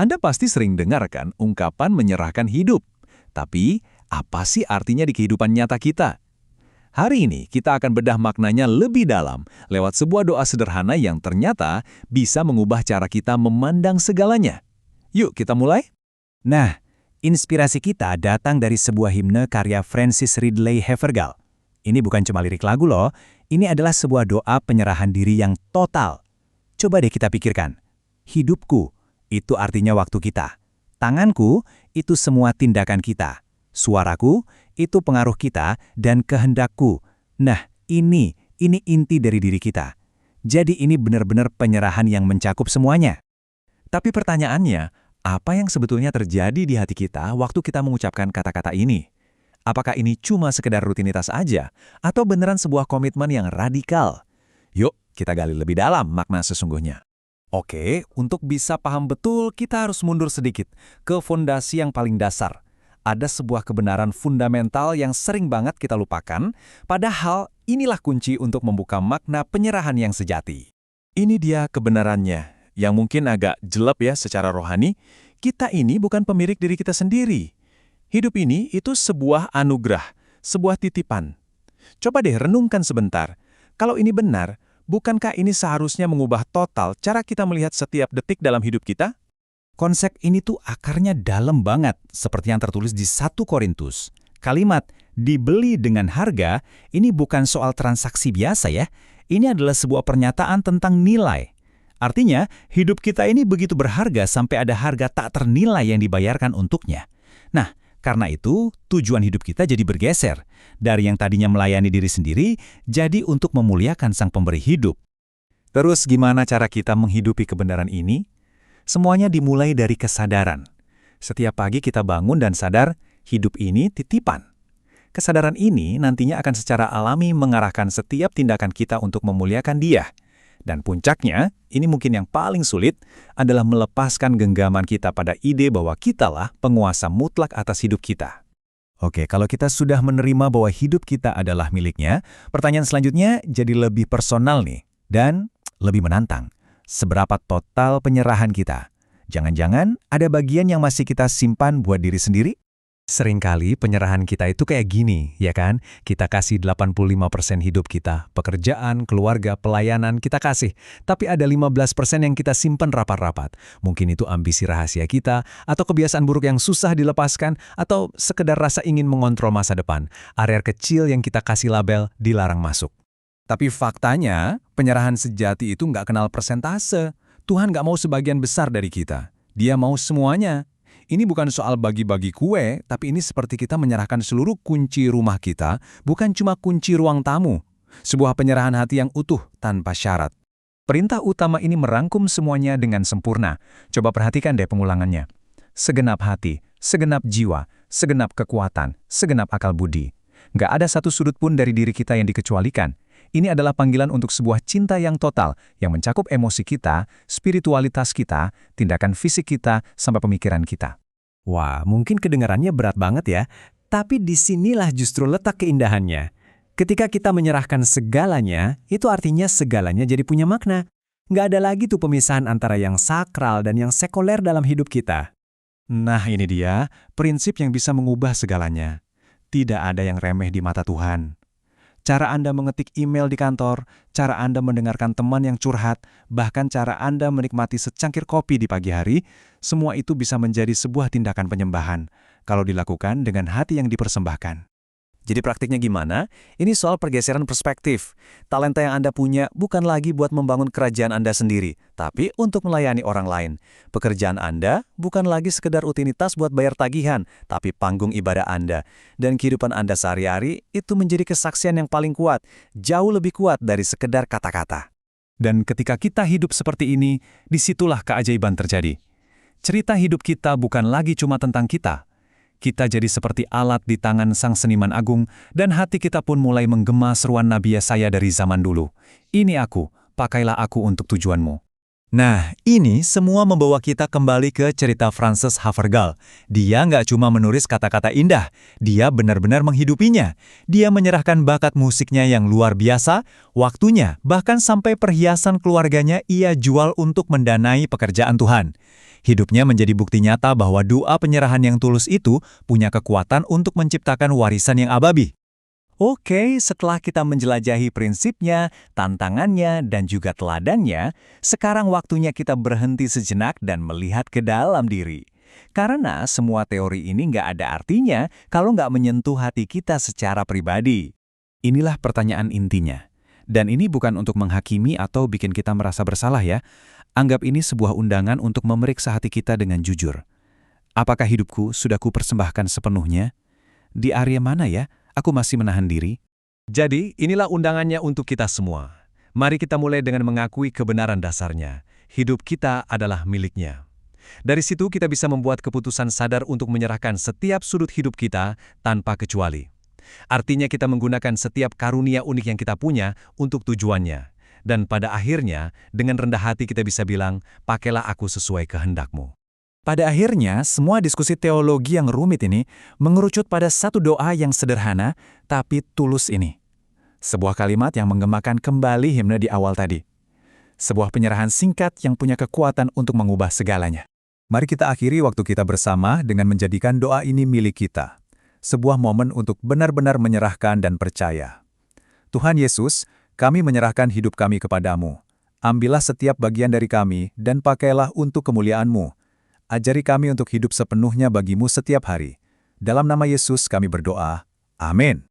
Anda pasti sering dengar kan ungkapan menyerahkan hidup. Tapi, apa sih artinya di kehidupan nyata kita? Hari ini kita akan bedah maknanya lebih dalam lewat sebuah doa sederhana yang ternyata bisa mengubah cara kita memandang segalanya. Yuk kita mulai? Nah, inspirasi kita datang dari sebuah himne karya Francis Ridley Havergal. Ini bukan cuma lirik lagu loh, ini adalah sebuah doa penyerahan diri yang total. Coba deh kita pikirkan. Hidupku, itu artinya waktu kita. Tanganku, itu semua tindakan kita. Suaraku, itu pengaruh kita dan kehendakku. Nah, ini inti dari diri kita. Jadi ini benar-benar penyerahan yang mencakup semuanya. Tapi pertanyaannya, apa yang sebetulnya terjadi di hati kita waktu kita mengucapkan kata-kata ini? Apakah ini cuma sekedar rutinitas aja, atau beneran sebuah komitmen yang radikal? Yuk, kita gali lebih dalam makna sesungguhnya. Oke, untuk bisa paham betul, kita harus mundur sedikit ke fondasi yang paling dasar. Ada sebuah kebenaran fundamental yang sering banget kita lupakan, padahal inilah kunci untuk membuka makna penyerahan yang sejati. Ini dia kebenarannya, yang mungkin agak jelek ya secara rohani. Kita ini bukan pemilik diri kita sendiri. Hidup ini itu sebuah anugerah, sebuah titipan. Coba deh renungkan sebentar. Kalau ini benar, bukankah ini seharusnya mengubah total cara kita melihat setiap detik dalam hidup kita? Konsep ini tuh akarnya dalam banget, seperti yang tertulis di 1 Korintus. Kalimat dibeli dengan harga ini bukan soal transaksi biasa ya. Ini adalah sebuah pernyataan tentang nilai. Artinya, hidup kita ini begitu berharga sampai ada harga tak ternilai yang dibayarkan untuknya. Nah, karena itu, tujuan hidup kita jadi bergeser. Dari yang tadinya melayani diri sendiri, jadi untuk memuliakan Sang Pemberi hidup. Terus gimana cara kita menghidupi kebenaran ini? Semuanya dimulai dari kesadaran. Setiap pagi kita bangun dan sadar, hidup ini titipan. Kesadaran ini nantinya akan secara alami mengarahkan setiap tindakan kita untuk memuliakan Dia. Dan puncaknya, ini mungkin yang paling sulit, adalah melepaskan genggaman kita pada ide bahwa kitalah penguasa mutlak atas hidup kita. Oke, kalau kita sudah menerima bahwa hidup kita adalah miliknya, pertanyaan selanjutnya jadi lebih personal nih, dan lebih menantang. Seberapa total penyerahan kita? Jangan-jangan ada bagian yang masih kita simpan buat diri sendiri? Seringkali penyerahan kita itu kayak gini, ya kan? Kita kasih 85% hidup kita, pekerjaan, keluarga, pelayanan kita kasih. Tapi ada 15% yang kita simpan rapat-rapat. Mungkin itu ambisi rahasia kita, atau kebiasaan buruk yang susah dilepaskan, atau sekedar rasa ingin mengontrol masa depan. Area kecil yang kita kasih label dilarang masuk. Tapi faktanya, penyerahan sejati itu nggak kenal persentase. Tuhan nggak mau sebagian besar dari kita. Dia mau semuanya. Ini bukan soal bagi-bagi kue, tapi ini seperti kita menyerahkan seluruh kunci rumah kita, bukan cuma kunci ruang tamu. Sebuah penyerahan hati yang utuh, tanpa syarat. Perintah utama ini merangkum semuanya dengan sempurna. Coba perhatikan deh pengulangannya. Segenap hati, segenap jiwa, segenap kekuatan, segenap akal budi. Nggak ada satu sudut pun dari diri kita yang dikecualikan. Ini adalah panggilan untuk sebuah cinta yang total, yang mencakup emosi kita, spiritualitas kita, tindakan fisik kita, sampai pemikiran kita. Wah, mungkin kedengarannya berat banget ya, tapi disinilah justru letak keindahannya. Ketika kita menyerahkan segalanya, itu artinya segalanya jadi punya makna. Nggak ada lagi tuh pemisahan antara yang sakral dan yang sekuler dalam hidup kita. Nah ini dia, prinsip yang bisa mengubah segalanya. Tidak ada yang remeh di mata Tuhan. Cara Anda mengetik email di kantor, cara Anda mendengarkan teman yang curhat, bahkan cara Anda menikmati secangkir kopi di pagi hari, semua itu bisa menjadi sebuah tindakan penyembahan, kalau dilakukan dengan hati yang dipersembahkan. Jadi praktiknya gimana? Ini soal pergeseran perspektif. Talenta yang Anda punya bukan lagi buat membangun kerajaan Anda sendiri, tapi untuk melayani orang lain. Pekerjaan Anda bukan lagi sekedar rutinitas buat bayar tagihan, tapi panggung ibadah Anda. Dan kehidupan Anda sehari-hari itu menjadi kesaksian yang paling kuat, jauh lebih kuat dari sekedar kata-kata. Dan ketika kita hidup seperti ini, disitulah keajaiban terjadi. Cerita hidup kita bukan lagi cuma tentang kita. Kita jadi seperti alat di tangan sang seniman agung, dan hati kita pun mulai menggema seruan Nabi Yesaya dari zaman dulu. Ini aku, pakailah aku untuk tujuanmu. Nah, ini semua membawa kita kembali ke cerita Frances Havergal. Dia nggak cuma menulis kata-kata indah, dia benar-benar menghidupinya. Dia menyerahkan bakat musiknya yang luar biasa, waktunya, bahkan sampai perhiasan keluarganya ia jual untuk mendanai pekerjaan Tuhan. Hidupnya menjadi bukti nyata bahwa doa penyerahan yang tulus itu punya kekuatan untuk menciptakan warisan yang abadi. Oke, setelah kita menjelajahi prinsipnya, tantangannya, dan juga teladannya, sekarang waktunya kita berhenti sejenak dan melihat ke dalam diri. Karena semua teori ini nggak ada artinya kalau nggak menyentuh hati kita secara pribadi. Inilah pertanyaan intinya. Dan ini bukan untuk menghakimi atau bikin kita merasa bersalah ya. Anggap ini sebuah undangan untuk memeriksa hati kita dengan jujur. Apakah hidupku sudah kupersembahkan sepenuhnya? Di area mana ya aku masih menahan diri? Jadi, inilah undangannya untuk kita semua. Mari kita mulai dengan mengakui kebenaran dasarnya. Hidup kita adalah miliknya. Dari situ kita bisa membuat keputusan sadar untuk menyerahkan setiap sudut hidup kita tanpa kecuali. Artinya kita menggunakan setiap karunia unik yang kita punya untuk tujuannya. Dan pada akhirnya, dengan rendah hati kita bisa bilang, pakailah aku sesuai kehendakmu. Pada akhirnya, semua diskusi teologi yang rumit ini mengerucut pada satu doa yang sederhana tapi tulus ini. Sebuah kalimat yang menggemakan kembali himne di awal tadi. Sebuah penyerahan singkat yang punya kekuatan untuk mengubah segalanya. Mari kita akhiri waktu kita bersama dengan menjadikan doa ini milik kita. Sebuah momen untuk benar-benar menyerahkan dan percaya. Tuhan Yesus, kami menyerahkan hidup kami kepadamu. Ambillah setiap bagian dari kami dan pakailah untuk kemuliaan-Mu. Ajari kami untuk hidup sepenuhnya bagimu setiap hari. Dalam nama Yesus kami berdoa. Amin.